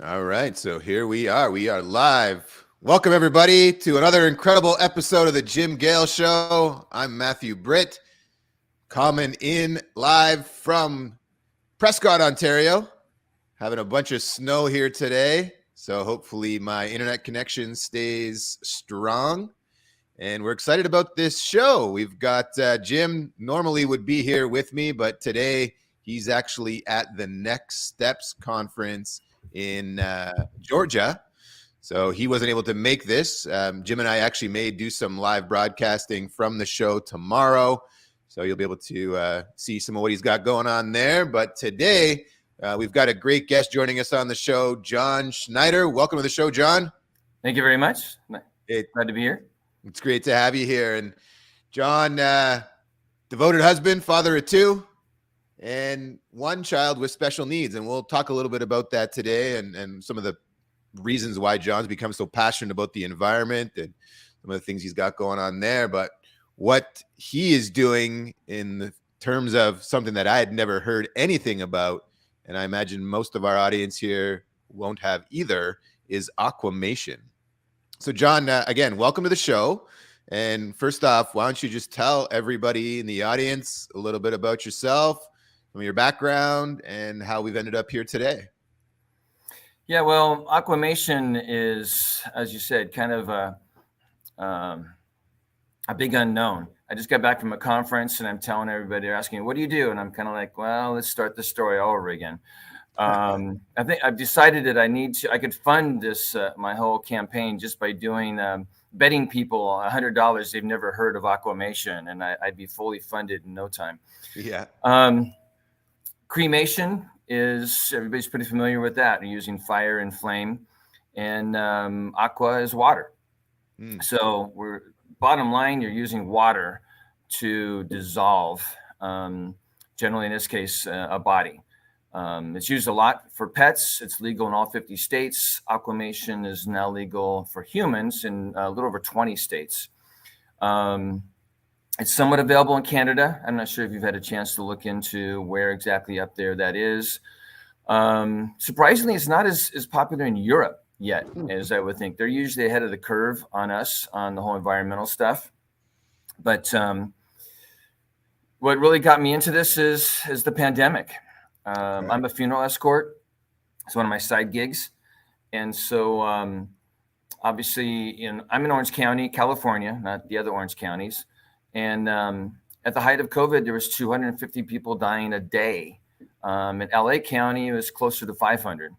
All right, so here we are. We are live. Welcome, everybody, to another incredible episode of the Jim Gale Show. I'm Matthew Britt, coming in live from Prescott, Ontario. Having a bunch of snow here today, so hopefully my internet connection stays strong. And we're excited about this show. We've got Jim normally would be here with me, but today he's actually at the Next Steps conference in Georgia. So he wasn't able to make this. Jim and I actually may do some live broadcasting from the show tomorrow. So you'll be able to see some of what he's got going on there. But today we've got a great guest joining us on the show, John Snyder. Welcome to the show, John. Thank you very much. Glad to be here. It's great to have you here. And John, devoted husband, father of two, and one child with special needs. And we'll talk a little bit about that today and some of the reasons why John's become so passionate about the environment and some of the things he's got going on there. But what he is doing in terms of something that I had never heard anything about, and I imagine most of our audience here won't have either, is Aquamation. So John, again, welcome to the show. And first off, why don't you just tell everybody in the audience a little bit about yourself, some of your background, and how we've ended up here today. Yeah, well, Aquamation is, as you said, kind of a big unknown. I just got back from a conference and I'm telling everybody, they're asking, what do you do? And I'm kind of like, well, let's start the story all over again. I think I've decided that I could fund this, my whole campaign just by doing, betting people $100 they've never heard of Aquamation, and I'd be fully funded in no time. Yeah. Cremation is, everybody's pretty familiar with that. You're using fire and flame, and aqua is water. So bottom line, you're using water to dissolve, generally in this case, a body. It's used a lot for pets. It's legal in all 50 states. Aquamation is now legal for humans in a little over 20 states. It's somewhat available in Canada. I'm not sure if you've had a chance to look into where exactly up there that is. Surprisingly, it's not as popular in Europe yet, as I would think. They're usually ahead of the curve on us on the whole environmental stuff. But what really got me into this is the pandemic. I'm a funeral escort. It's one of my side gigs. And so obviously I'm in Orange County, California, not the other orange counties. And at the height of COVID, there was 250 people dying a day. In LA County, it was closer to 500.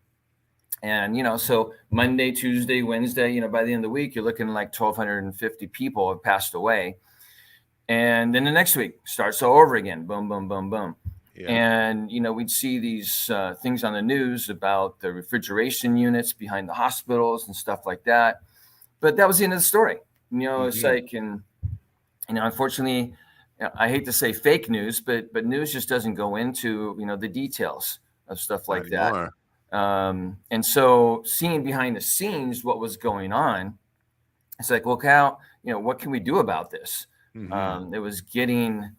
And, so Monday, Tuesday, Wednesday, by the end of the week, you're looking like 1,250 people have passed away. And then the next week starts all over again. Boom, boom, boom, boom. Yeah. And, we'd see these things on the news about the refrigeration units behind the hospitals and stuff like that. But that was the end of the story. It's like, unfortunately, I hate to say fake news, but news just doesn't go into, the details of stuff like that. And so seeing behind the scenes what was going on, it's like, well, Cal, what can we do about this? It was getting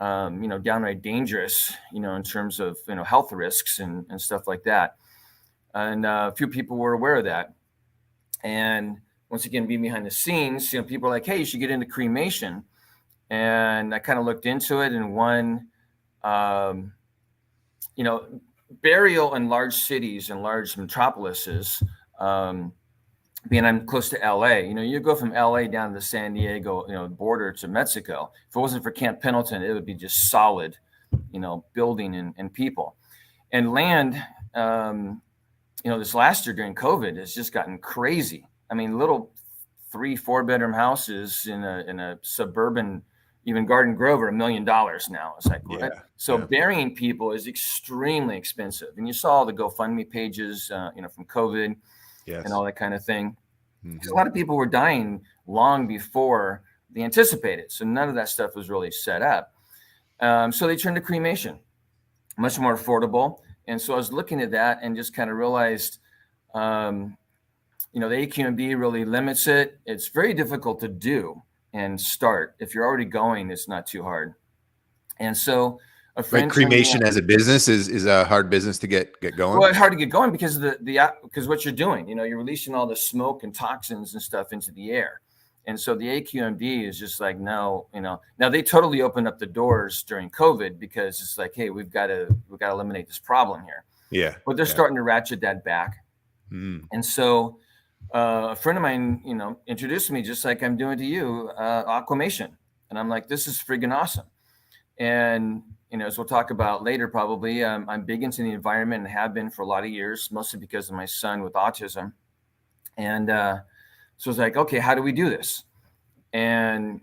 downright dangerous, in terms of, health risks and stuff like that. And a few people were aware of that. And once again, being behind the scenes, people are like, hey, you should get into cremation. And I kind of looked into it, and one, burial in large cities and large metropolises, being I'm close to LA, you go from LA down to the San Diego, border to Mexico. If it wasn't for Camp Pendleton, it would be just solid, building and people. And land, this last year during COVID has just gotten crazy. I mean, little 3-4 bedroom houses in a suburban, even Garden Grove, are $1 million now. It's like, yeah, so burying people is extremely expensive. And you saw all the GoFundMe pages, from COVID. Yes. And all that kind of thing. Because a lot of people were dying long before they anticipated. So none of that stuff was really set up. So they turned to cremation, much more affordable. And so I was looking at that and just kind of realized, the AQMB really limits it. It's very difficult to do and start. If you're already going, it's not too hard. And so A Like friend turned me on. cremation as a business is a hard business to get going. Well, it's hard to get going because of because what you're doing, you're releasing all the smoke and toxins and stuff into the air. And so the AQMD is just like, no, now they totally opened up the doors during COVID because it's like, hey, we've got to eliminate this problem here. Yeah. But they're starting to ratchet that back. And so a friend of mine, introduced me just like I'm doing to you, Aquamation. And I'm like, this is friggin' awesome. And, as we'll talk about later, probably, I'm big into the environment and have been for a lot of years, mostly because of my son with autism. And so it's like, okay, how do we do this? And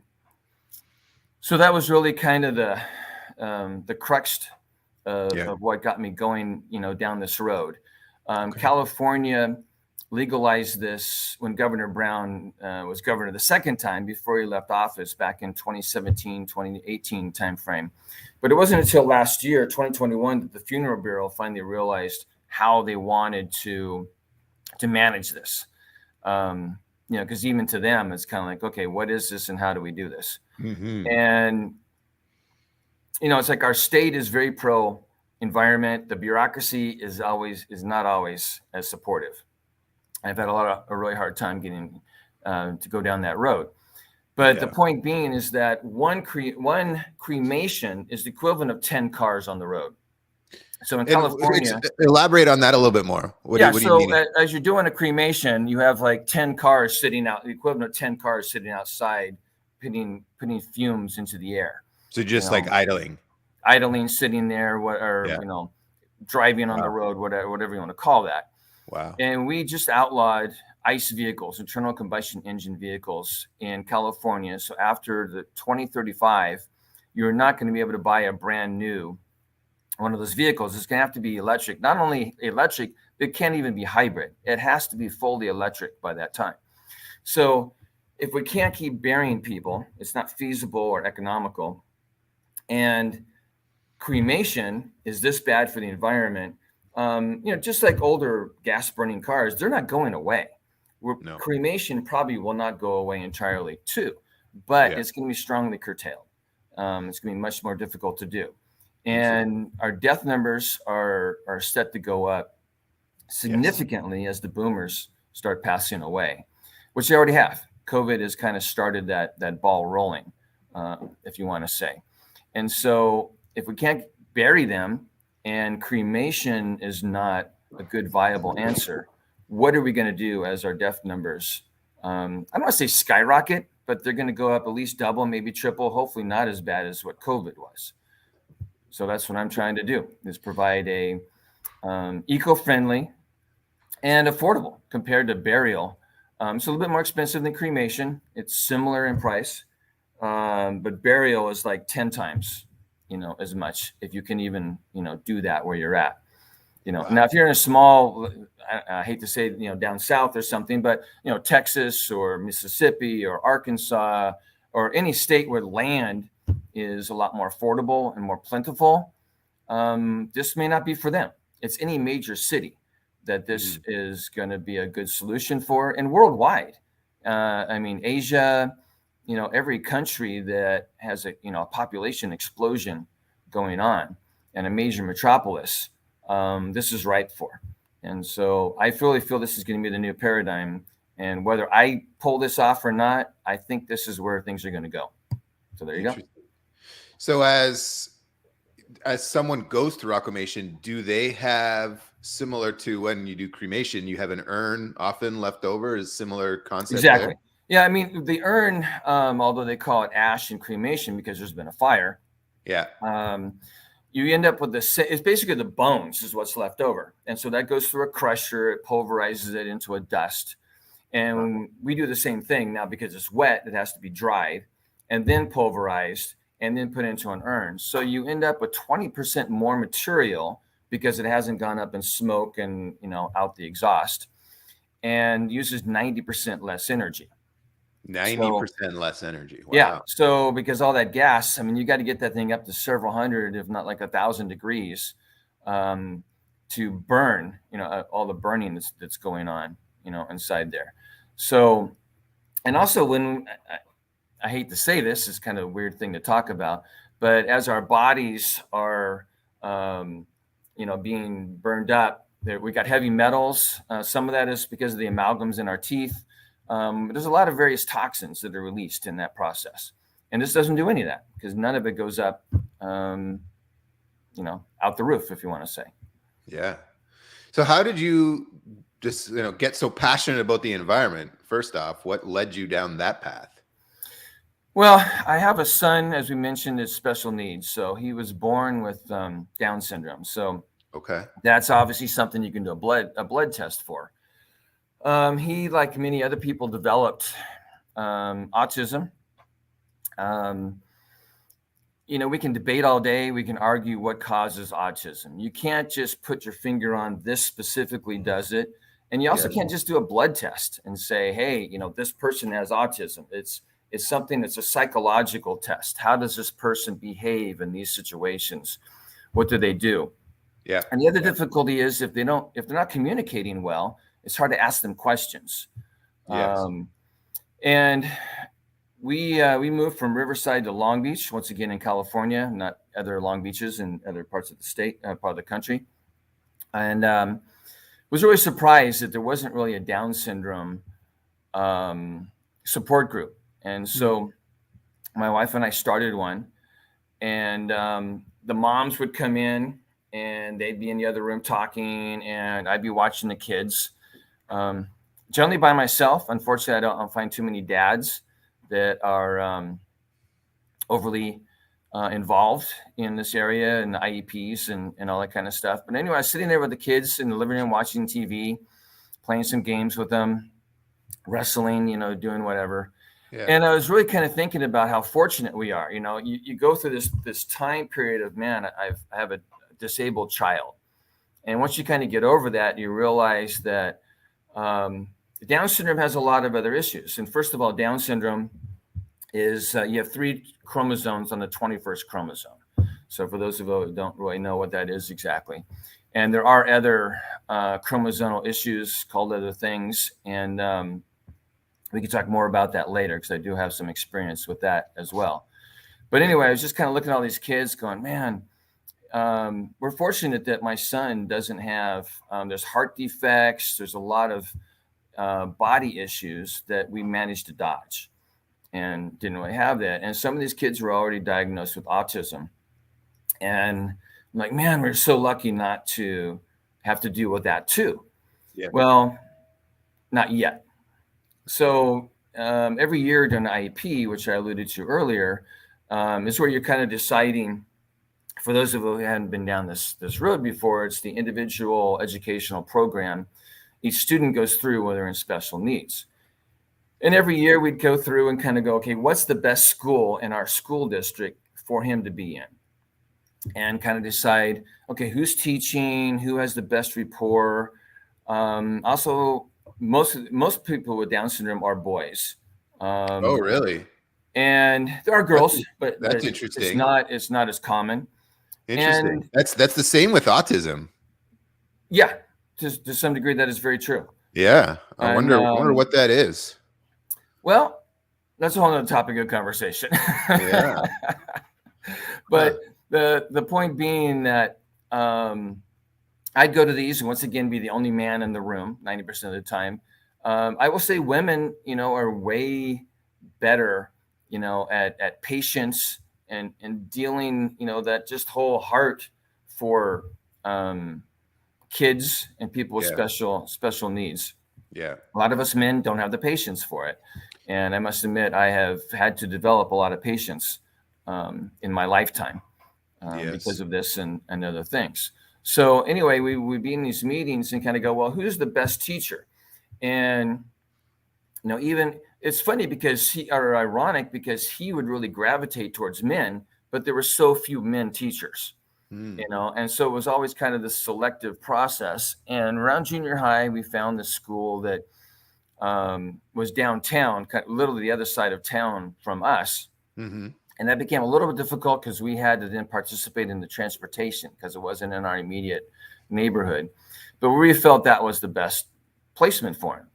so that was really kind of the crux of what got me going, down this road. California legalized this when Governor Brown was governor the second time before he left office back in 2017, 2018 timeframe. But it wasn't until last year, 2021, that the Funeral Bureau finally realized how they wanted to manage this. Because even to them, it's kind of like, okay, what is this and how do we do this? And, it's like our state is very pro environment. The bureaucracy is not always as supportive. I've had a really hard time getting to go down that road. But the point being is that one cremation is the equivalent of 10 cars on the road. So in California, elaborate on that a little bit more. What do you mean? As you're doing a cremation, you have like 10 cars sitting out, the equivalent of 10 cars sitting outside, putting fumes into the air. So just like idling, sitting there, driving on the road, whatever you want to call that. Wow. And we just outlawed ICE vehicles, internal combustion engine vehicles in California. So after the 2035, you're not going to be able to buy a brand new one of those vehicles. It's going to have to be electric. Not only electric, it can't even be hybrid. It has to be fully electric by that time. So if we can't keep burying people, it's not feasible or economical. And cremation is this bad for the environment. Just like older gas burning cars, they're not going away. Cremation probably will not go away entirely too, but it's going to be strongly curtailed. It's going to be much more difficult to do. And our death numbers are set to go up significantly as the boomers start passing away, which they already have. COVID has kind of started that ball rolling, if you want to say. And so if we can't bury them and cremation is not a good viable answer, what are we going to do as our death numbers? I don't want to say skyrocket, but they're going to go up at least double, maybe triple, hopefully not as bad as what COVID was. So that's what I'm trying to do, is provide a eco-friendly and affordable compared to burial. It's a little bit more expensive than cremation. It's similar in price, but burial is like 10 times, as much, if you can even, do that where you're at. Wow. Now, if you're in a small, I hate to say, down south or something, but, Texas or Mississippi or Arkansas or any state where land is a lot more affordable and more plentiful, this may not be for them. It's any major city that this is going to be a good solution for, and worldwide. Asia, every country that has a population explosion going on and a major metropolis, this is ripe for. And so I really feel this is going to be the new paradigm. And whether I pull this off or not, I think this is where things are going to go. So there you go. So as someone goes through Aquamation, do they have, similar to when you do cremation, you have an urn often left over? Is similar concept? Exactly. There? Yeah, the urn, although they call it ash in cremation because there's been a fire. Yeah. You end up with it's basically the bones is what's left over. And so that goes through a crusher, it pulverizes it into a dust. And we do the same thing now because it's wet, it has to be dried and then pulverized and then put into an urn. So you end up with 20% more material because it hasn't gone up in smoke and, out the exhaust, and uses 90% less energy. 90% less energy. Wow. Yeah. So because all that gas, you got to get that thing up to several hundred, if not like 1,000 degrees, to burn, all the burning that's going on, inside there. So, and also when I hate to say this, it's kind of a weird thing to talk about, But as our bodies are, being burned up, we got heavy metals. Some of that is because of the amalgams in our teeth. There's a lot of various toxins that are released in that process. And this doesn't do any of that because none of it goes up, out the roof, if you want to say. Yeah. So how did you just, get so passionate about the environment? First off, what led you down that path? Well, I have a son, as we mentioned, is special needs. So he was born with Down syndrome. So Okay. that's obviously something you can do a blood test for. He, like many other people, developed autism. We can debate all day. We can argue what causes autism. You can't just put your finger on this specifically does it. And you also can't just do a blood test and say, hey, this person has autism. It's something that's a psychological test. How does this person behave in these situations? What do they do? Yeah. And the other difficulty is if they're not communicating well, it's hard to ask them questions. Yes. And we moved from Riverside to Long Beach, once again in California, not other Long Beaches in other parts of the state, part of the country. And was really surprised that there wasn't really a Down syndrome support group. And so my wife and I started one, and the moms would come in and they'd be in the other room talking, and I'd be watching the kids, generally by myself. Unfortunately, I don't find too many dads that are overly involved in this area and the IEPs and all that kind of stuff. But anyway, I was sitting there with the kids in the living room watching TV, playing some games with them, wrestling, doing whatever. Yeah. And I was really kind of thinking about how fortunate we are. You go through this time period of, man, I have a disabled child. And once you kind of get over that, you realize that Down syndrome has a lot of other issues. And first of all, Down syndrome is you have 3 chromosomes on the 21st chromosome. So for those of you who don't really know what that is exactly. And there are other chromosomal issues called other things. And we can talk more about that later because I do have some experience with that as well. But anyway, I was just kind of looking at all these kids going, man, we're fortunate that my son doesn't have, there's heart defects. There's a lot of body issues that we managed to dodge and didn't really have that. And some of these kids were already diagnosed with autism. And I'm like, man, we're so lucky not to have to deal with that too. Yeah. Well, not yet. So every year during the IEP, which I alluded to earlier, is where you're kind of deciding, for those of you who hadn't been down this road before, it's the individual educational program each student goes through when they're in special needs. And every year we'd go through and kind of go, okay, what's the best school in our school district for him to be in? And kind of decide, okay, who's teaching, who has the best rapport. Also, most people with Down syndrome are boys. Oh, really? And there are girls, but interesting. It's not as common. Interesting. And that's the same with autism. Yeah, to some degree, that is very true. Yeah, I wonder what that is. Well, that's a whole other topic of conversation. Yeah. But the point being that I'd go to these and once again be the only man in the room 90% of the time. I will say women, are way better, at patience and dealing, that just whole heart for kids and people with special needs. Yeah. A lot of us men don't have the patience for it. And I must admit, I have had to develop a lot of patience in my lifetime because of this and other things. So anyway, we'd be in these meetings and kind of go, well, who's the best teacher? And, even it's funny ironic because he would really gravitate towards men, but there were so few men teachers, and so it was always kind of this selective process. And around junior high, we found this school that was downtown, literally the other side of town from us. Mm-hmm. And that became a little bit difficult because we had to then participate in the transportation because it wasn't in our immediate neighborhood. But we felt that was the best placement for him.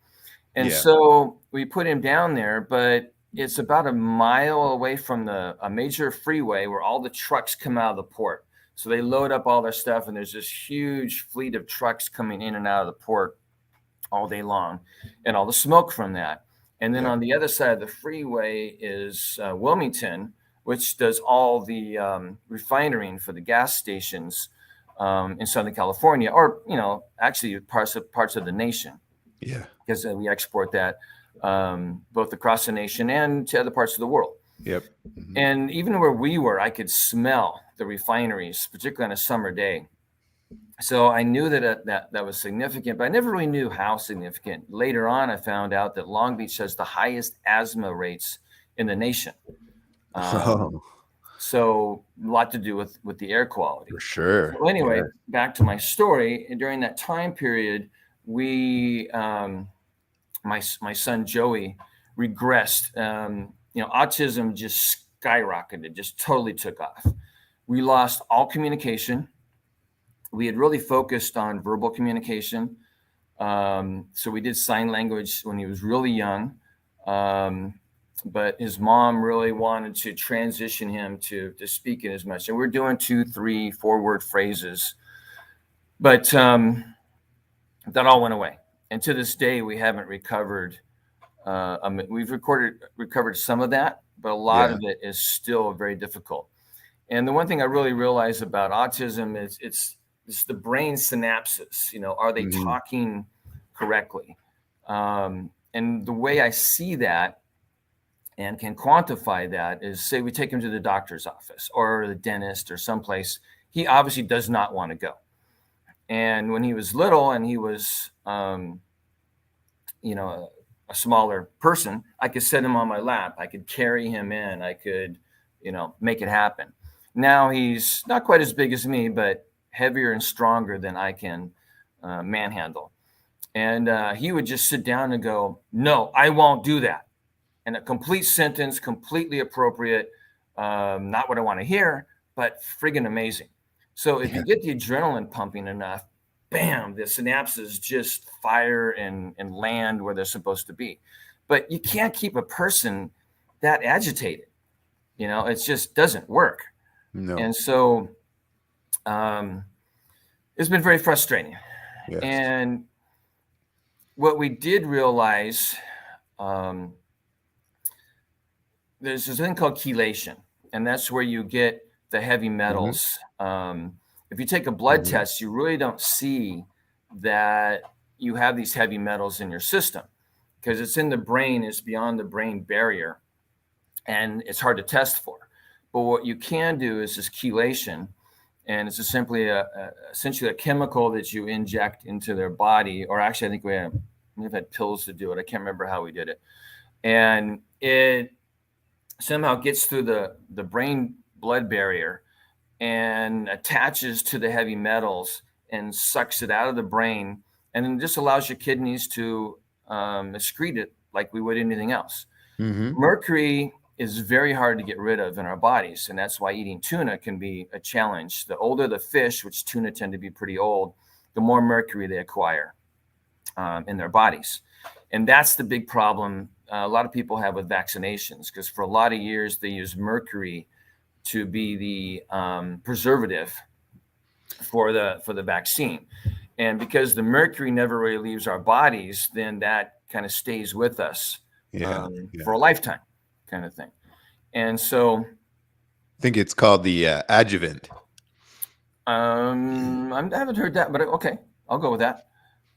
And so we put him down there. But it's about a mile away from a major freeway where all the trucks come out of the port. So they load up all their stuff, and there's this huge fleet of trucks coming in and out of the port all day long, and all the smoke from that. And then on the other side of the freeway is Wilmington, which does all the refining for the gas stations in Southern California, or actually parts of the nation. Yeah, because we export that both across the nation and to other parts of the world. Yep. Mm-hmm. And even where we were, I could smell the refineries, particularly on a summer day. So I knew that was significant, but I never really knew how significant. Later on, I found out that Long Beach has the highest asthma rates in the nation. So a lot to do with the air quality. For sure. So anyway, back to my story. And during that time period, we, my son Joey, regressed. Autism just skyrocketed, just totally took off. We lost all communication. We had really focused on verbal communication. So we did sign language when he was really young. But his mom really wanted to transition him to speaking as much. And we're doing 2, 3, 4 word phrases. But that all went away. And to this day, we haven't recovered. We've recovered some of that, but a lot of it is still very difficult. And the one thing I really realized about autism is it's the brain synapses. Are they talking correctly? And the way I see that and can quantify that is, say we take him to the doctor's office or the dentist or someplace. He obviously does not want to go. And when he was little and he was, a smaller person, I could set him on my lap. I could carry him in. I could, make it happen. Now he's not quite as big as me, but heavier and stronger than I can manhandle. And he would just sit down and go, "No, I won't do that." And a complete sentence, completely appropriate, not what I want to hear, but friggin' amazing. So if you get the adrenaline pumping enough, bam, the synapses just fire and land where they're supposed to be. But you can't keep a person that agitated. It just doesn't work. No. And so it's been very frustrating. Yes. And what we did realize, there's this thing called chelation, and that's where you get the heavy metals. If you take a blood test, you really don't see that you have these heavy metals in your system because it's in the brain, it's beyond the brain barrier, and it's hard to test for. But what you can do is this chelation, and it's essentially a chemical that you inject into their body, or actually I think we've had pills to do it. I can't remember how we did it. And it somehow gets through the brain blood barrier and attaches to the heavy metals and sucks it out of the brain, and then just allows your kidneys to excrete it like we would anything else. Mercury is very hard to get rid of in our bodies, and that's why eating tuna can be a challenge. The older the fish, which tuna tend to be pretty old, the more mercury they acquire in their bodies. And that's the big problem a lot of people have with vaccinations, because for a lot of years they use mercury to be the preservative for the vaccine. And because the mercury never really leaves our bodies, then that kind of stays with us for a lifetime kind of thing. And so I think it's called the adjuvant. I haven't heard that, but okay, I'll go with that.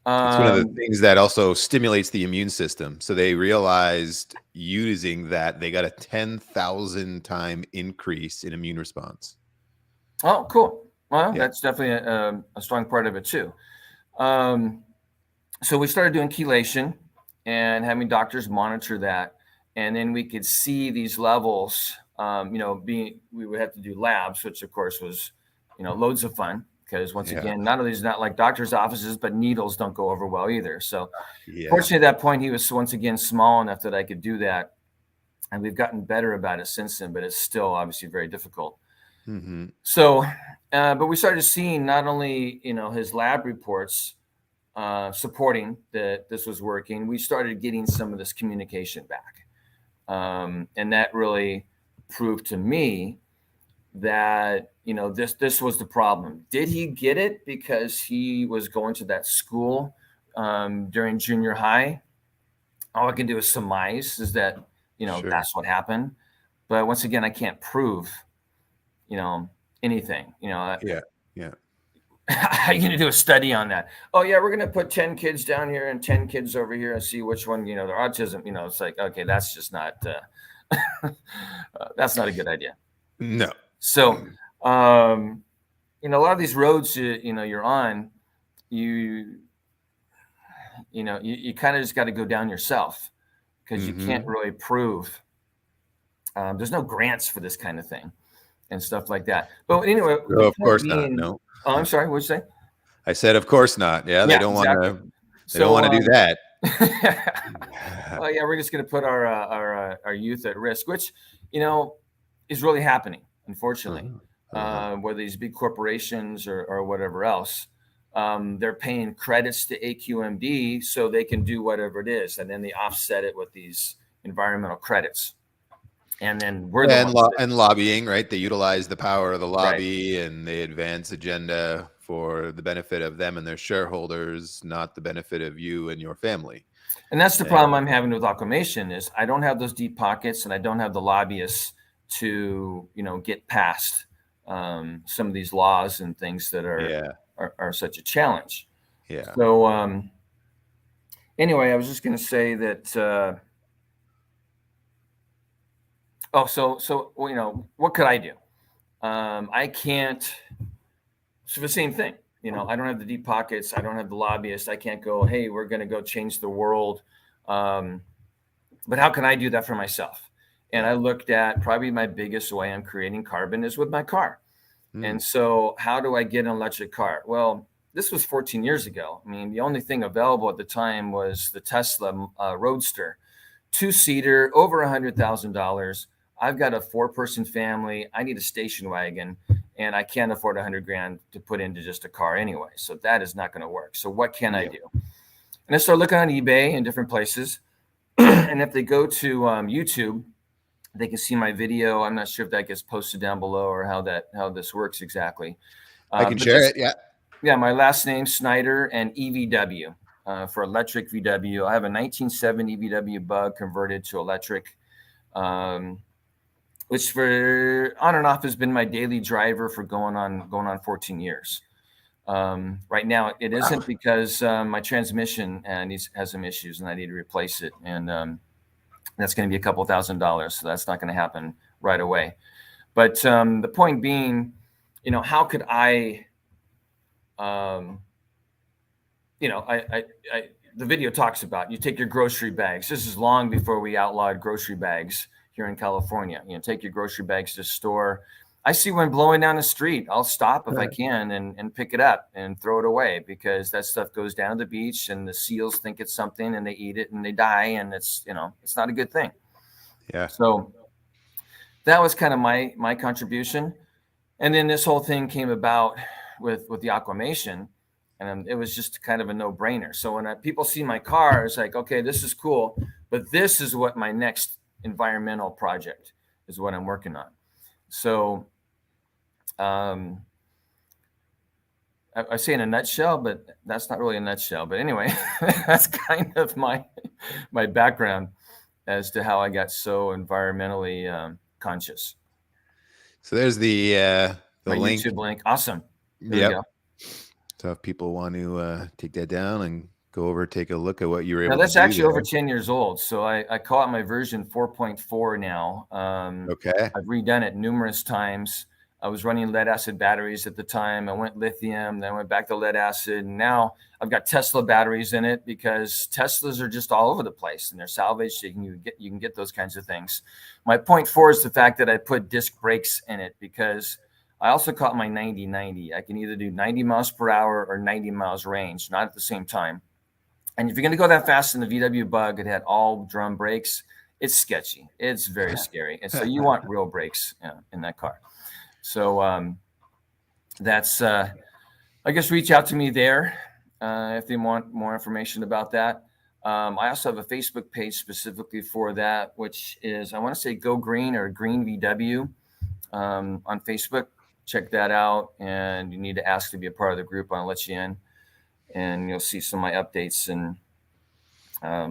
It's one of the things that also stimulates the immune system. So they realized using that, they got a 10,000 time increase in immune response. Oh, cool. Well, that's definitely a strong part of it too. So we started doing chelation and having doctors monitor that. And then we could see these levels, we would have to do labs, which of course was, loads of fun. Because once again, none of these not like doctors' offices, but needles don't go over well either. So fortunately at that point, he was once again small enough that I could do that. And we've gotten better about it since then, but it's still obviously very difficult. So, but we started seeing not only, his lab reports supporting that this was working, we started getting some of this communication back. And that really proved to me that, this was the problem. Did he get it because he was going to that school during junior high? All I can do is surmise is that, Sure. that's what happened. But once again, I can't prove, anything. Yeah. How are you going to do a study on that? Oh yeah, we're going to put 10 kids down here and 10 kids over here and see which one, their autism, it's like, okay, that's just not, that's not a good idea. No. So, a lot of these roads, you're on, you kind of just got to go down yourself because you can't really prove. There's no grants for this kind of thing and stuff like that. But anyway, No, of course not. No. Oh, I'm sorry. What'd you say? I said, of course not. Yeah, they don't want to. They don't want to do that. Well, yeah, we're just going to put our youth at risk, which is really happening, unfortunately. Whether these big corporations or whatever else, they're paying credits to AQMD so they can do whatever it is, and then they offset it with these environmental credits. And then we're and lobbying, right? They utilize the power of the lobby, right, and they advance agenda for the benefit of them and their shareholders, not the benefit of you and your family. And that's the problem I'm having with Aquamation is I don't have those deep pockets and I don't have the lobbyists to, get past some of these laws and things that are such a challenge. Yeah. So anyway, I was just going to say that. So what could I do? I can't. So the same thing. I don't have the deep pockets. I don't have the lobbyists. I can't go, hey, we're going to go change the world. But how can I do that for myself? And I looked at probably my biggest way I'm creating carbon is with my car. And so how do I get an electric car? Well, this was 14 years ago. I mean, the only thing available at the time was the Tesla Roadster, 2-seater, over $100,000. I've got a 4-person family. I need a station wagon, and I can't afford $100,000 to put into just a car anyway. So that is not going to work. So what can I do? And I started looking on eBay and different places. And if they go to YouTube, they can see my video. I'm not sure if that gets posted down below or how this works exactly. I can share it. Yeah. Yeah. My last name, Snyder, and EVW for electric VW. I have a 1970 VW Bug converted to electric. Which for on and off has been my daily driver for going on 14 years. Right now it isn't because my transmission has some issues and I need to replace it. And that's going to be a couple $1,000. So that's not going to happen right away. But the point being, how could I, the video talks about you take your grocery bags. This is long before we outlawed grocery bags here in California. Take your grocery bags to the store. I see one blowing down the street. I'll stop if I can and pick it up and throw it away because that stuff goes down to the beach and the seals think it's something and they eat it and they die and it's not a good thing. Yeah. So that was kind of my contribution. And then this whole thing came about with the Aquamation, and it was just kind of a no-brainer. So when people see my car, it's like, okay, this is cool, but this is what my next environmental project is what I'm working on. So I say in a nutshell, but that's not really a nutshell. But anyway, that's kind of my background as to how I got so environmentally conscious. So there's the link. YouTube link. Awesome. There we go. So if people want to take that down and go over, take a look at what you were able to do. That's actually there. Over 10 years old. So I call it my version 4.4 now. Okay. I've redone it numerous times. I was running lead acid batteries at the time. I went lithium, then I went back to lead acid. And now I've got Tesla batteries in it because Teslas are just all over the place and they're salvaged. So you can get those kinds of things. My 0.4 is the fact that I put disc brakes in it because I also call it my 90-90. I can either do 90 miles per hour or 90 miles range, not at the same time. And if you're going to go that fast in the VW Bug, it had all drum brakes. It's sketchy. It's very scary. And so you want real brakes in that car. So that's, I guess, reach out to me there if they want more information about that. I also have a Facebook page specifically for that, which is, I want to say Go Green or Green VW on Facebook. Check that out. And you need to ask to be a part of the group. I'll let you in. And you'll see some of my updates and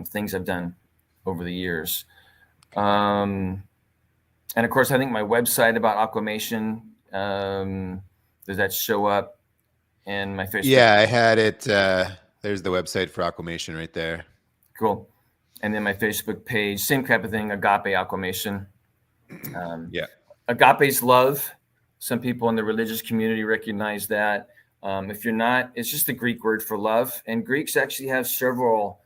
things I've done over the years. And of course, I think my website about Aquamation, does that show up in my Facebook? Yeah, I had it. There's the website for Aquamation right there. Cool. And then my Facebook page, same type of thing, Agape Aquamation. Yeah. Agape's love. Some people in the religious community recognize that. If you're not, it's just the Greek word for love. And Greeks actually have several,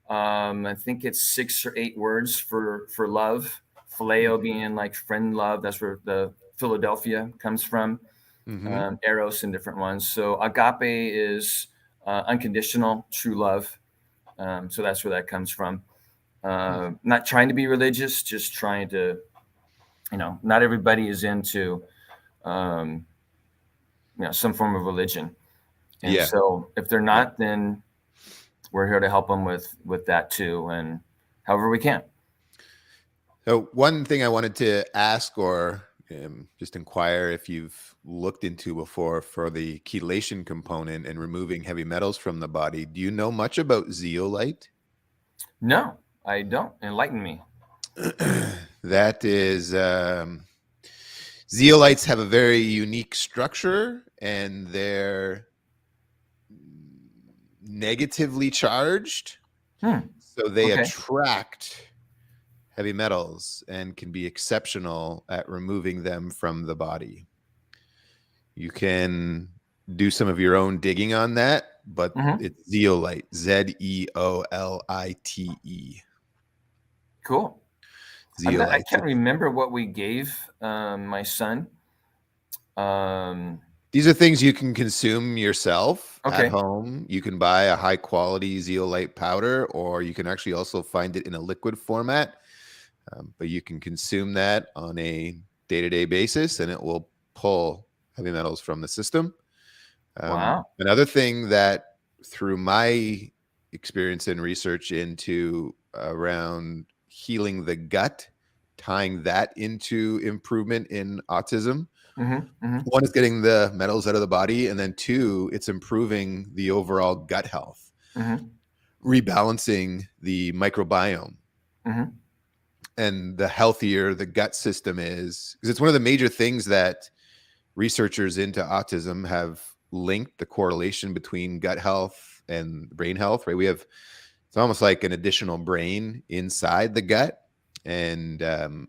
I think it's 6 or 8 words for love. Phileo being like friend love. That's where the Philadelphia comes from. Eros and different ones. So agape is unconditional, true love. So that's where that comes from. Not trying to be religious, just trying to, not everybody is into, some form of religion. And so if they're not, then we're here to help them with that too. And however we can. So one thing I wanted to ask or just inquire if you've looked into before for the chelation component and removing heavy metals from the body. Do you know much about zeolite? No, I don't. Enlighten me. That is, zeolites have a very unique structure and they're negatively charged. So they attract heavy metals and can be exceptional at removing them from the body. You can do some of your own digging on that, but it's zeolite, Zeolite. Cool. Zeolite. I can't remember what we gave my son. These are things you can consume yourself at home. You can buy a high quality zeolite powder, or you can actually also find it in a liquid format. But you can consume that on a day-to-day basis and it will pull heavy metals from the system. Wow. Another thing that through my experience and research into around healing the gut, tying that into improvement in autism. One is getting the metals out of the body, and then 2, it's improving the overall gut health, rebalancing the microbiome. And the healthier the gut system is, because it's one of the major things that researchers into autism have linked the correlation between gut health and brain health, right? It's almost like an additional brain inside the gut. And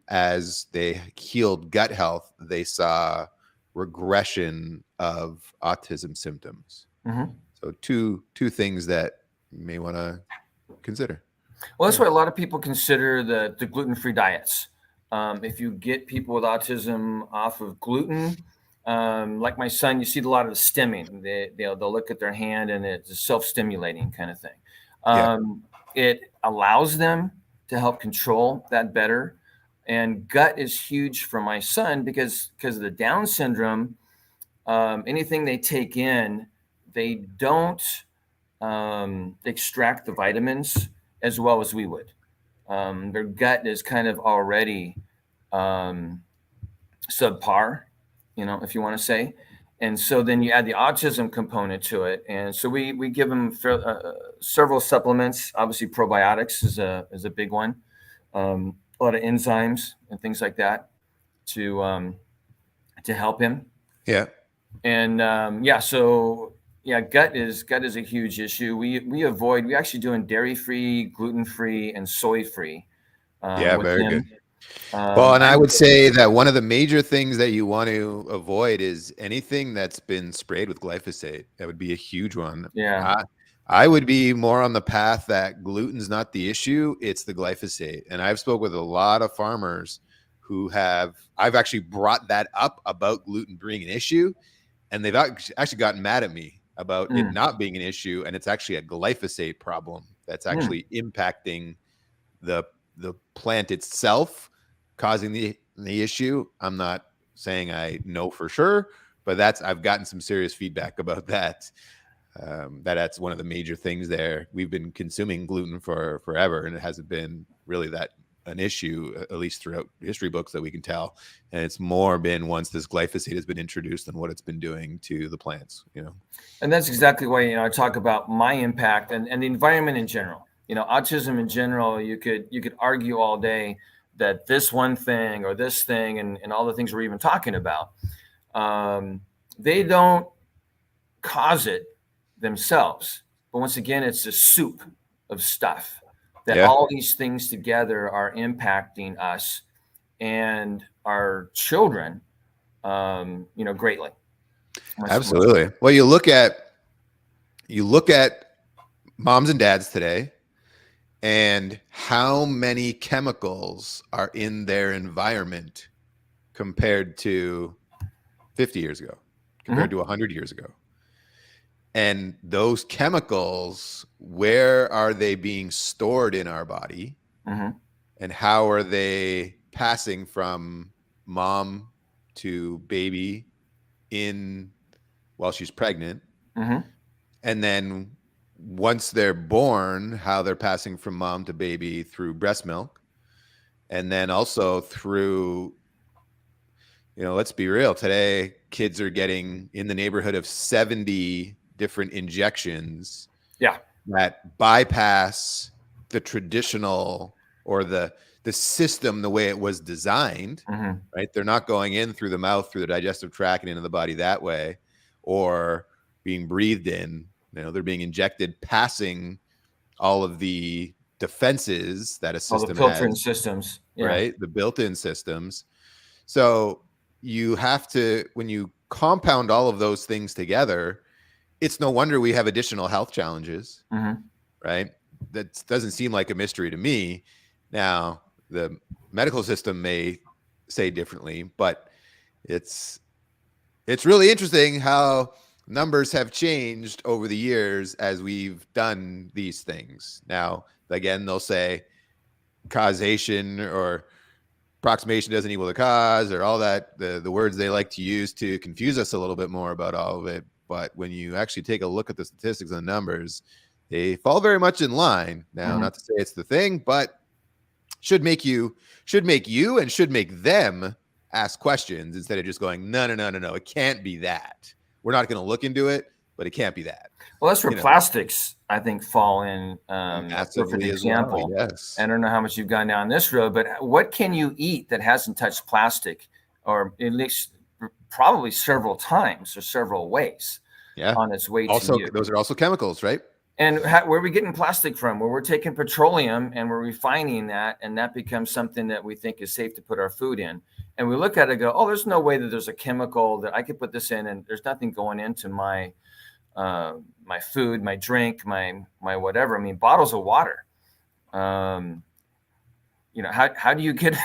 as they healed gut health, they saw regression of autism symptoms. So two things that you may want to consider. Well, that's why a lot of people consider the gluten-free diets. If you get people with autism off of gluten, like my son, you see a lot of the stimming. They'll look at their hand and it's a self-stimulating kind of thing. It allows them to help control that better. And gut is huge for my son because of the Down syndrome. Anything they take in, they don't extract the vitamins as well as we would. Their gut is kind of already subpar, if you want to say. And so then you add the autism component to it. And so we give them several supplements. Obviously, probiotics is a big one. A lot of enzymes and things like that to help him. Yeah. And gut is a huge issue. We actually doing dairy-free, gluten-free, and soy-free. Very good. And I would say that one of the major things that you want to avoid is anything that's been sprayed with glyphosate. That would be a huge one. Yeah. I would be more on the path that gluten's not the issue, it's the glyphosate. And I've spoke with a lot of farmers who I've actually brought that up about gluten being an issue, and they've actually gotten mad at me about it not being an issue, and it's actually a glyphosate problem that's actually impacting the plant itself, causing the issue. I'm not saying I know for sure, but I've gotten some serious feedback about that. That's one of the major things there. We've been consuming gluten for forever, and it hasn't been really that an issue, at least throughout history books that we can tell. And it's more been once this glyphosate has been introduced and what it's been doing to the plants, And that's exactly why, I talk about my impact and the environment in general. Autism in general, you could argue all day that this one thing or this thing and all the things we're even talking about, they don't cause it themselves. But once again, it's a soup of stuff that all these things together are impacting us and our children, greatly. Absolutely. Well, you look at moms and dads today and how many chemicals are in their environment compared to 50 years ago, compared to 100 years ago. And those chemicals, where are they being stored in our body? And how are they passing from mom to baby while she's pregnant? And then once they're born, how they're passing from mom to baby through breast milk. And then also through, let's be real, today kids are getting in the neighborhood of 70 different injections that bypass the traditional or the system the way it was designed, right? They're not going in through the mouth, through the digestive tract and into the body that way, or being breathed in. They're being injected, passing all of the defenses that a system has. All the filtering systems. Right? The built-in systems. So you have to, when you compound all of those things together, it's no wonder we have additional health challenges, right? That doesn't seem like a mystery to me. Now, the medical system may say differently, but it's really interesting how numbers have changed over the years as we've done these things. Now, again, they'll say causation or approximation doesn't equal the cause, or all that, the words they like to use to confuse us a little bit more about all of it. But when you actually take a look at the statistics and the numbers, they fall very much in line. Now, not to say it's the thing, but should make you and should make them ask questions instead of just going, no, it can't be that. We're not going to look into it, but it can't be that. Well, that's where plastics, I think, fall in. That's a perfect example. Well, yes. I don't know how much you've gone down this road, but what can you eat that hasn't touched plastic, or at least probably several times or several ways on its way to you? Those are also chemicals, right? And where are we getting plastic from? Where we're taking petroleum and we're refining that, and that becomes something that we think is safe to put our food in. And we look at it and go, oh, there's no way that there's a chemical that I could put this in, and there's nothing going into my my food, my drink, my whatever. I mean, bottles of water. How do you get?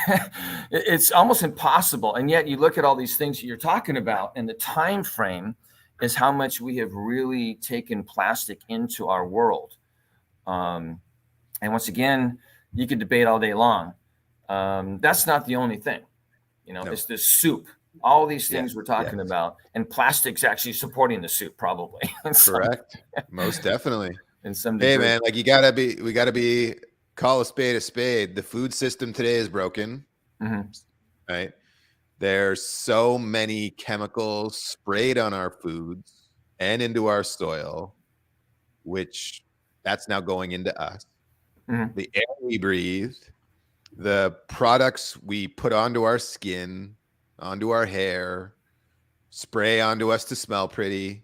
It's almost impossible. And yet, you look at all these things that you're talking about, and the time frame is how much we have really taken plastic into our world. And once again, you could debate all day long. That's not the only thing. It's this soup. All these things we're talking about, and plastic's actually supporting the soup, probably. Correct. Most definitely. In some degree. Hey, man, we gotta be call a spade. The food system today is broken, right? There's so many chemicals sprayed on our foods and into our soil, which that's now going into us. The air we breathe, the products we put onto our skin, onto our hair, spray onto us to smell pretty,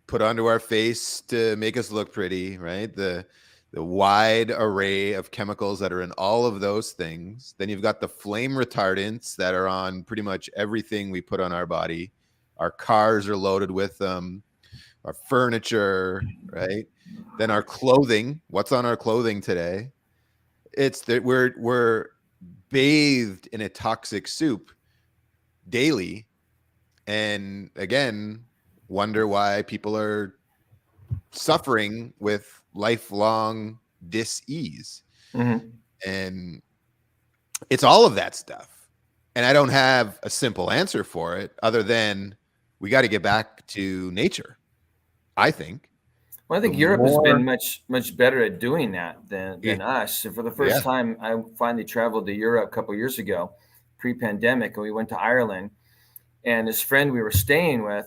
put onto our face to make us look pretty, right? The wide array of chemicals that are in all of those things. Then you've got the flame retardants that are on pretty much everything we put on our body. Our cars are loaded with them, our furniture, right? Then our clothing. What's on our clothing today? It's that we're bathed in a toxic soup daily, and again, wonder why people are suffering with lifelong dis-ease. And it's all of that stuff, and I don't have a simple answer for it other than we got to get back to nature, I think. Well, I the think Europe has more, been much better at doing that than yeah, us. And for the yeah, first time, I finally traveled to Europe a couple of years ago, pre-pandemic, and we went to Ireland. And this friend we were staying with,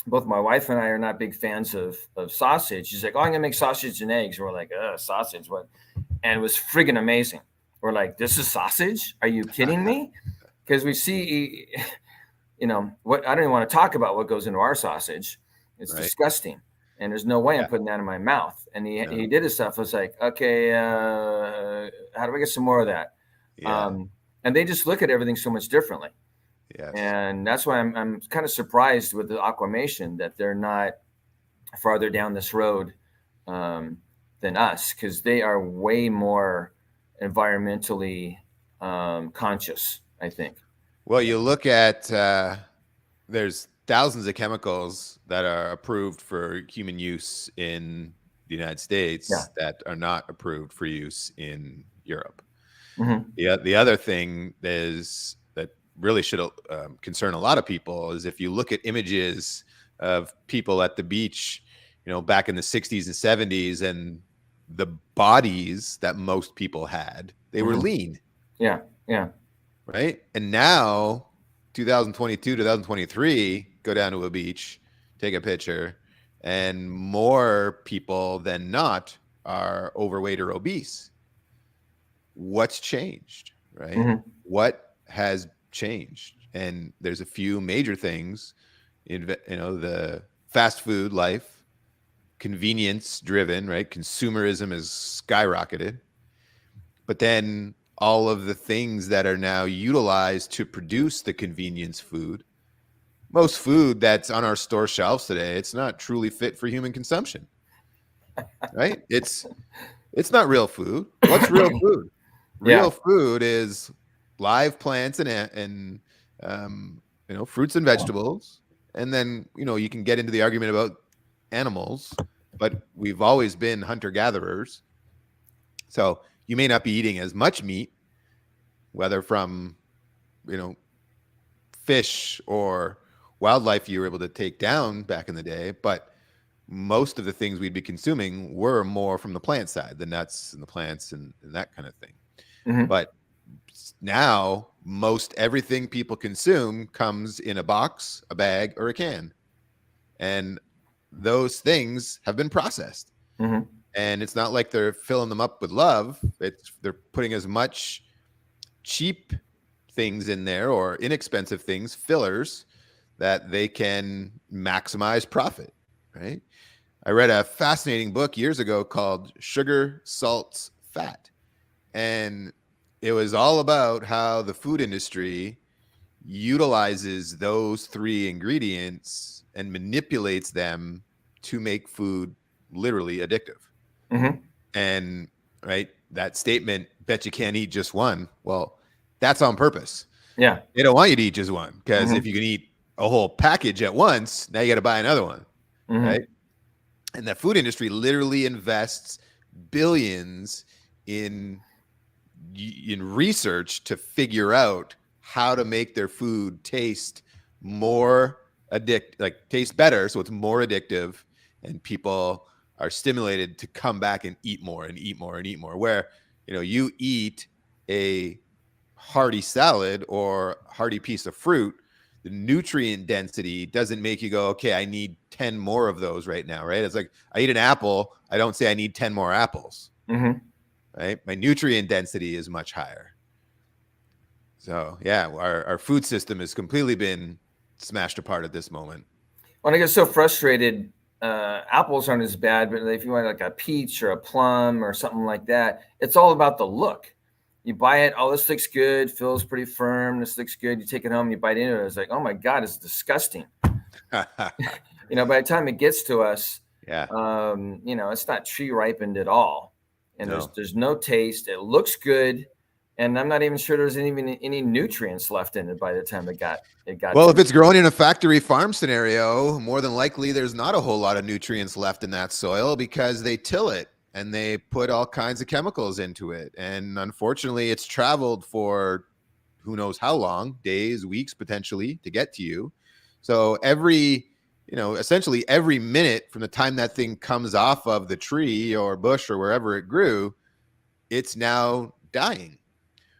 both my wife and I are not big fans of sausage. She's like, "Oh, I'm gonna make sausage and eggs." We're like, sausage, what?" And it was friggin' amazing. We're like, "This is sausage? Are you kidding me?" Because we see, what I don't even want to talk about what goes into our sausage. It's right, disgusting, and there's no way I'm yeah, putting that in my mouth. And he no, did his stuff. I was like, "Okay, how do I get some more of that?" yeah, Um, and they just look at everything so much differently. yes. And that's why I'm kind of surprised with the Aquamation that they're not farther down this road um, than us, because they are way more environmentally conscious, I think. Well, you look at there's thousands of chemicals that are approved for human use in the United Yeah. States that are not approved for use in Europe. Hmm. The other thing is that really should concern a lot of people is if you look at images of people at the beach, back in the 60s and 70s, and the bodies that most people had, they were Hmm. lean, Yeah. Yeah. right? And now, 2022, 2023, go down to a beach, take a picture, and more people than not are overweight or obese. What's changed, right? Hmm. What has changed? And there's a few major things in, the fast food life, convenience driven, right? Consumerism has skyrocketed. But then all of the things that are now utilized to produce the convenience food, most food that's on our store shelves today, it's not truly fit for human consumption, right? It's not real food. What's real food? Yeah. Real food is live plants and um, fruits and vegetables. And then you can get into the argument about animals, but we've always been hunter gatherers. So you may not be eating as much meat, whether from you know fish or wildlife you were able to take down back in the day, but most of the things we'd be consuming were more from the plant side, the nuts and the plants and that kind of thing. Hmm. But now most everything people consume comes in a box, a bag, or a can. And those things have been processed. Hmm. And it's not like they're filling them up with love. They're putting as much cheap things in there or inexpensive things, fillers, that they can maximize profit, right? I read a fascinating book years ago called Sugar, Salts, Fat. And it was all about how the food industry utilizes those three ingredients and manipulates them to make food literally addictive. Hmm. And right, that statement, bet you can't eat just one. Well, that's on purpose. Yeah. They don't want you to eat just one, because if Hmm. you can eat a whole package at once, now you got to buy another one, Hmm. right? And the food industry literally invests billions in research to figure out how to make their food taste more taste better, so it's more addictive, and people are stimulated to come back and eat more and eat more and eat more. Where you eat a hearty salad or hearty piece of fruit, the nutrient density doesn't make you go, okay, I need 10 more of those right now, right? It's like I eat an apple, I don't say I need 10 more apples, Hmm. right? My nutrient density is much higher. So yeah, our food system has completely been smashed apart at this moment. When I get so frustrated, apples aren't as bad, but if you want like a peach or a plum or something like that, it's all about the look. You buy it, oh, this looks good, feels pretty firm. This looks good. You take it home, you bite into it. It's like, oh my God, it's disgusting. By the time it gets to us, Yeah, it's not tree ripened at all, and there's no. there's no taste. It looks good, and I'm not even sure there's even any nutrients left in it by the time it got Well, to if me. it's grown in a factory farm scenario, more than likely there's not a whole lot of nutrients left in that soil because they till it and they put all kinds of chemicals into it. And unfortunately, it's traveled for who knows how long, days, weeks, potentially, to get to you. So every essentially every minute from the time that thing comes off of the tree or bush or wherever it grew, it's now dying,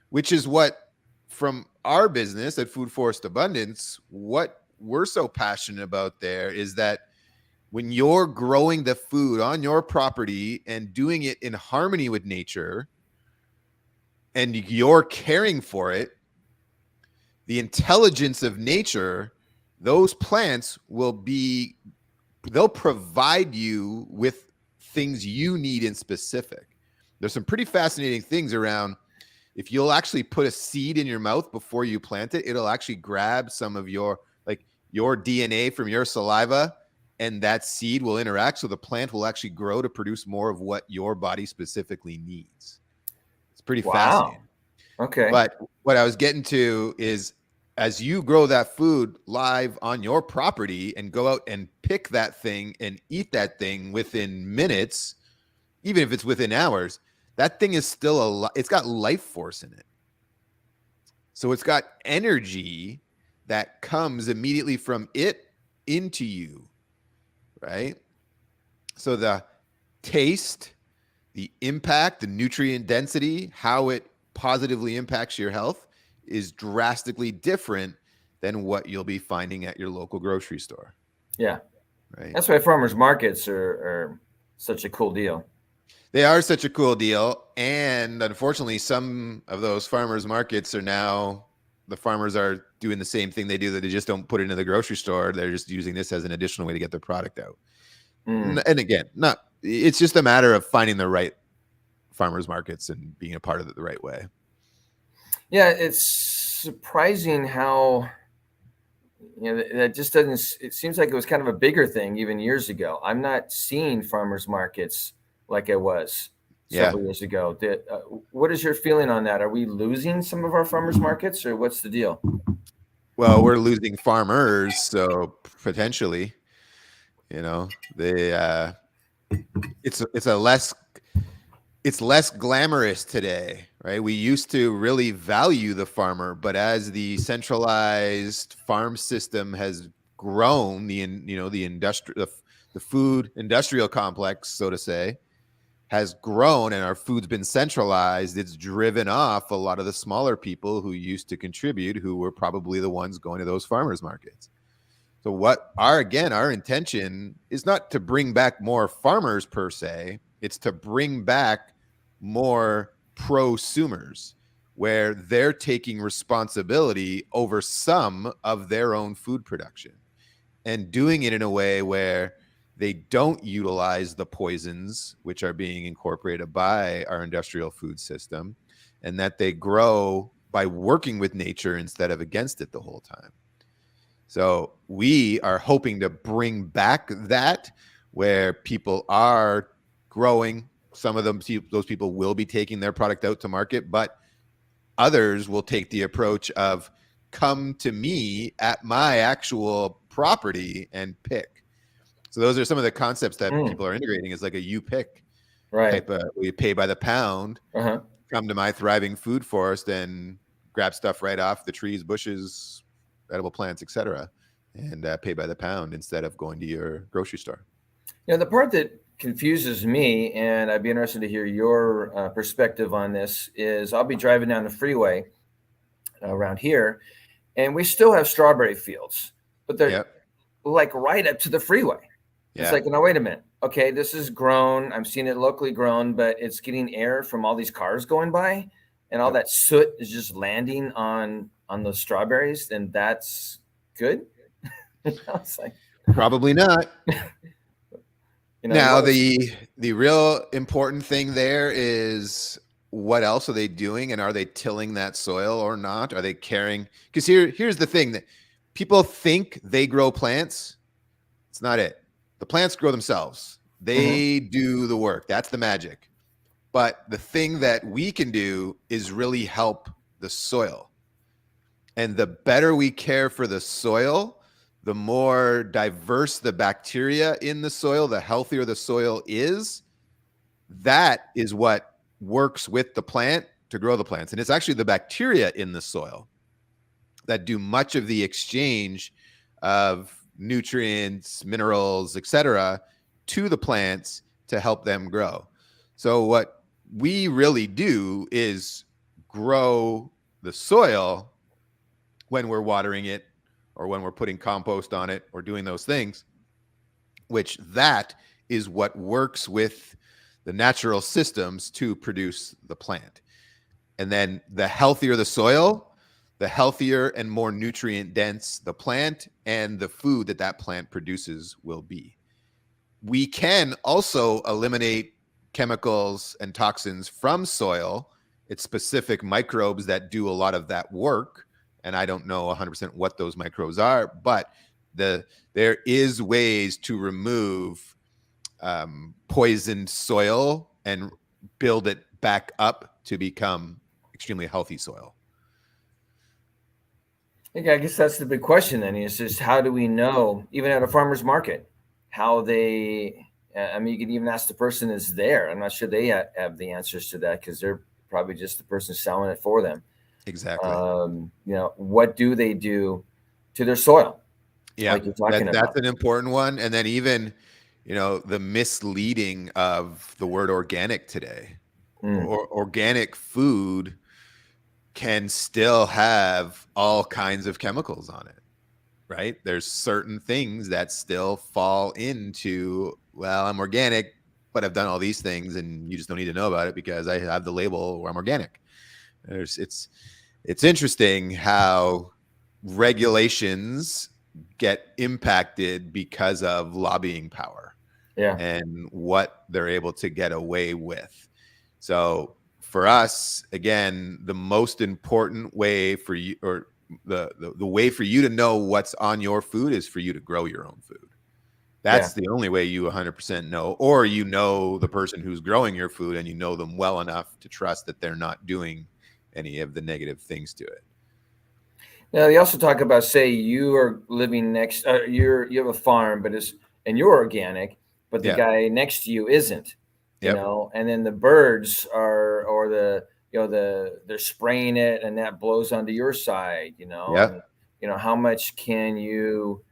which is what, from our business at Food Forest Abundance, what we're so passionate about there is that when you're growing the food on your property and doing it in harmony with nature and you're caring for it, the intelligence of nature, those plants they'll provide you with things you need in specific. There's some pretty fascinating things around. If you'll actually put a seed in your mouth before you plant it, it'll actually grab some of your DNA from your saliva, and that seed will interact. So the plant will actually grow to produce more of what your body specifically needs. It's pretty fascinating. Okay. But what I was getting to is, as you grow that food live on your property and go out and pick that thing and eat that thing within minutes, even if it's within hours, that thing is still it's got life force in it. So it's got energy that comes immediately from it into you, right? So the taste, the impact, the nutrient density, how it positively impacts your health is drastically different than what you'll be finding at your local grocery store. Yeah. Right. That's why farmers markets are such a cool deal. They are such a cool deal. And unfortunately, some of those farmers markets the farmers are doing the same thing they do, that they just don't put it into the grocery store. They're just using this as an additional way to get their product out. And again, it's just a matter of finding the right farmers markets and being a part of it the right way. Yeah, it's surprising how, that just doesn't, it seems like it was kind of a bigger thing even years ago. I'm not seeing farmers markets like I was several years ago. What is your feeling on that? Are we losing some of our farmers markets, or what's the deal? Well, we're losing farmers, so potentially, it's less glamorous today, right? We used to really value the farmer, but as the centralized farm system has grown, the food industrial complex, so to say, has grown, and our food's been centralized, it's driven off a lot of the smaller people who used to contribute, who were probably the ones going to those farmers markets. So our intention is not to bring back more farmers per se, it's to bring back more prosumers, where they're taking responsibility over some of their own food production and doing it in a way where they don't utilize the poisons which are being incorporated by our industrial food system, and that they grow by working with nature instead of against it the whole time. So we are hoping to bring back that, where people are growing. Some of those people will be taking their product out to market, but others will take the approach of, come to me at my actual property and pick. So those are some of the concepts that people are integrating, is like a you pick type of, we pay by the pound, come to my thriving food forest and grab stuff right off the trees, bushes, edible plants, etc., and pay by the pound instead of going to your grocery store. The part that confuses me, and I'd be interested to hear your perspective on this, is I'll be driving down the freeway around here, and we still have strawberry fields, but they're like right up to the freeway. It's like, no, wait a minute. Okay, this is grown. I'm seeing it locally grown, but it's getting air from all these cars going by, and all that soot is just landing on those strawberries. Then that's good. It's like, probably not. Now, the real important thing there is, what else are they doing, and are they tilling that soil or not? Are they caring? Because here's the thing, that people think they grow plants. It's not it. The plants grow themselves. They do the work. That's the magic. But the thing that we can do is really help the soil. And the better we care for the soil, the more diverse the bacteria in the soil, the healthier the soil is. That is what works with the plant to grow the plants. And it's actually the bacteria in the soil that do much of the exchange of nutrients, minerals, etc., to the plants to help them grow. So what we really do is grow the soil when we're watering it or when we're putting compost on it or doing those things, which that is what works with the natural systems to produce the plant. And then the healthier the soil, the healthier and more nutrient dense the plant and the food that that plant produces will be. We can also eliminate chemicals and toxins from soil. It's specific microbes that do a lot of that work. And I don't know 100% what those microbes are, but there is ways to remove poisoned soil and build it back up to become extremely healthy soil. I guess that's the big question then, is just how do we know, even at a farmer's market, how they, I mean, you could even ask the person that's there. I'm not sure they have the answers to that because they're probably just the person selling it for them. Exactly. What do they do to their soil? Yeah, like you're talking about. That's an important one. And then even, the misleading of the word organic today. Or organic food can still have all kinds of chemicals on it, right? There's certain things that still fall into, well, I'm organic, but I've done all these things and you just don't need to know about it because I have the label where I'm organic. It's interesting how regulations get impacted because of lobbying power and what they're able to get away with. So for us, again, the most important way for you, or the way for you to know what's on your food, is for you to grow your own food. That's the only way you 100% know, or the person who's growing your food and you know them well enough to trust that they're not doing any of the negative things to it. Now, they also talk about, say you are living next, you have a farm, and you're organic, but the guy next to you isn't, and then the birds they're spraying it and that blows onto your side, and, how much can you,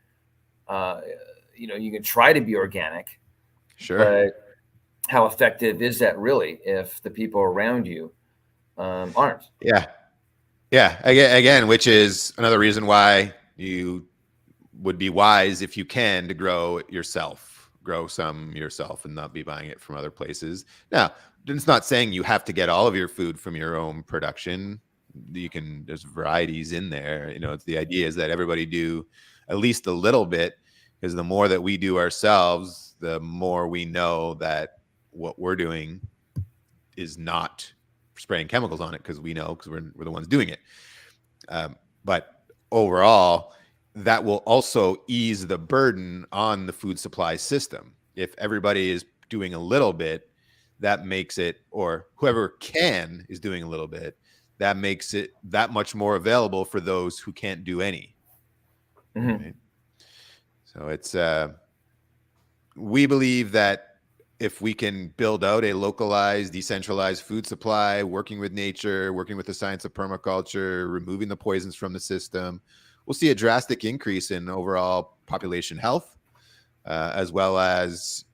you can try to be organic, but how effective is that really if the people around you aren't? Yeah, again, which is another reason why you would be wise, if you can, to grow some yourself and not be buying it from other places. Now, it's not saying you have to get all of your food from your own production. There's varieties in there. It's the idea is that everybody do at least a little bit, because the more that we do ourselves, the more we know that what we're doing is not spraying chemicals on it, because we're the ones doing it. But overall, that will also ease the burden on the food supply system. If everybody is doing a little bit, that makes it, or whoever can is doing a little bit, that makes it that much more available for those who can't do any. Right? So it's we believe that if we can build out a localized, decentralized food supply, working with nature, working with the science of permaculture, removing the poisons from the system, we'll see a drastic increase in overall population health, as well as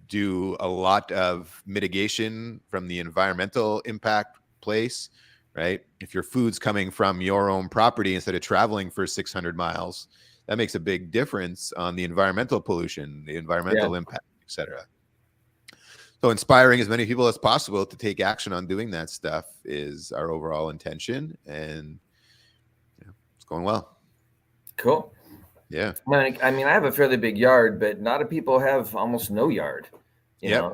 do a lot of mitigation from the environmental impact place, right? If your food's coming from your own property instead of traveling for 600 miles, that makes a big difference on the environmental pollution, the environmental impact, etc. So inspiring as many people as possible to take action on doing that stuff is our overall intention, and it's going well. Cool. Yeah. I mean, I have a fairly big yard, but a lot of people have almost no yard.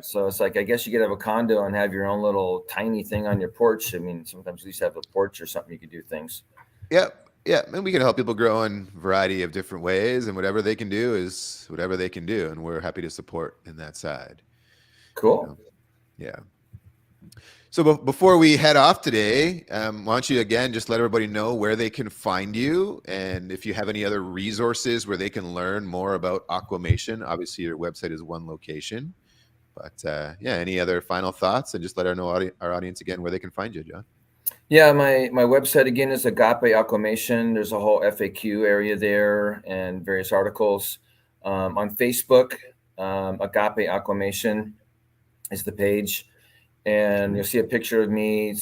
So it's like, I guess you could have a condo and have your own little tiny thing on your porch. I mean, sometimes at least have a porch or something you could do things. Yeah, and we can help people grow in a variety of different ways, and whatever they can do is whatever they can do, and we're happy to support in that side. Cool. Yeah. So before we head off today, why don't you again just let everybody know where they can find you, and if you have any other resources where they can learn more about Aquamation. Obviously, your website is one location, but any other final thoughts, and just let our audience again where they can find you, John. Yeah, my website again is Agape Aquamation. There's a whole FAQ area there and various articles. On Facebook, Agape Aquamation is the page, and you'll see a picture of me.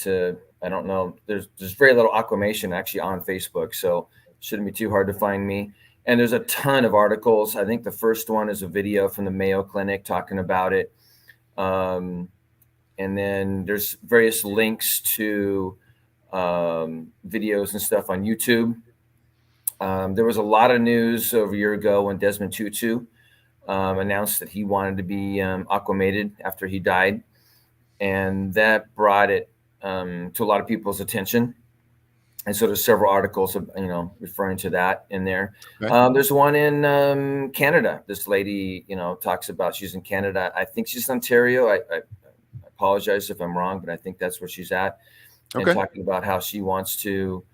I don't know. There's very little Aquamation actually on Facebook, so it shouldn't be too hard to find me. And there's a ton of articles. I think the first one is a video from the Mayo Clinic talking about it. And then there's various links to videos and stuff on YouTube. There was a lot of news over a year ago when Desmond Tutu announced that he wanted to be aquamated after he died. And that brought it to a lot of people's attention. And so there's several articles, referring to that in there. Okay. There's one in Canada. This lady, talks about, she's in Canada. I think she's in Ontario. I apologize if I'm wrong, but I think that's where she's at. Okay. And talking about how she wants to,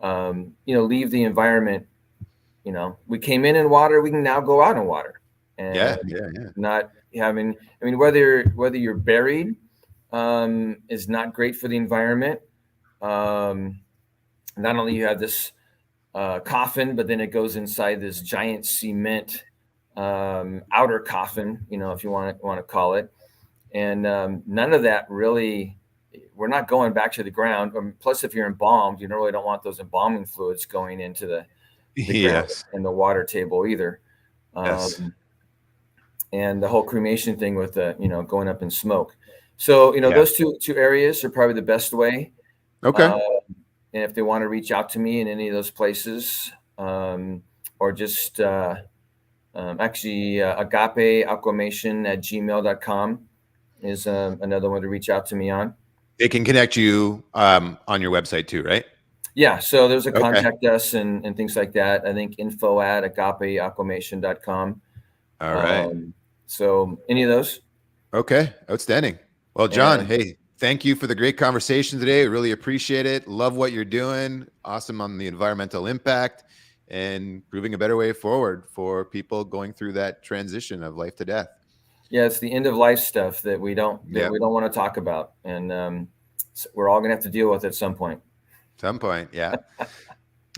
leave the environment. We came in water, we can now go out in water. And not having, whether you're buried is not great for the environment. Not only you have this coffin, but then it goes inside this giant cement outer coffin, if you want to call it. And none of that really, we're not going back to the ground. Plus, if you're embalmed, you really don't want those embalming fluids going into the ground and the water table either. Yes. And the whole cremation thing with the, going up in smoke. So, those two areas are probably the best way. Okay. And if they want to reach out to me in any of those places, or just actually Agape Aquamation at gmail.com is another one to reach out to me on. They can connect you on your website too, right? Yeah. So there's a contact us and things like that. I think info@agapeaquamation.com. All right. So any of those. Okay. Outstanding. Well, John, hey, thank you for the great conversation today. Really appreciate it. Love what you're doing. Awesome on the environmental impact and proving a better way forward for people going through that transition of life to death. Yeah, it's the end of life stuff that we don't want to talk about, and we're all going to have to deal with it at some point. Yeah.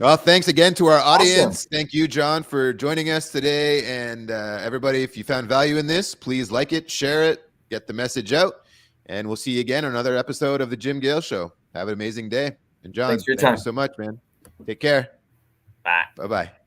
Well, thanks again to our audience. Awesome. Thank you, John, for joining us today. And everybody, if you found value in this, please like it, share it, get the message out. And we'll see you again on another episode of the Jim Gale Show. Have an amazing day. And John, thanks for your time. Thank you so much, man. Take care. Bye. Bye-bye.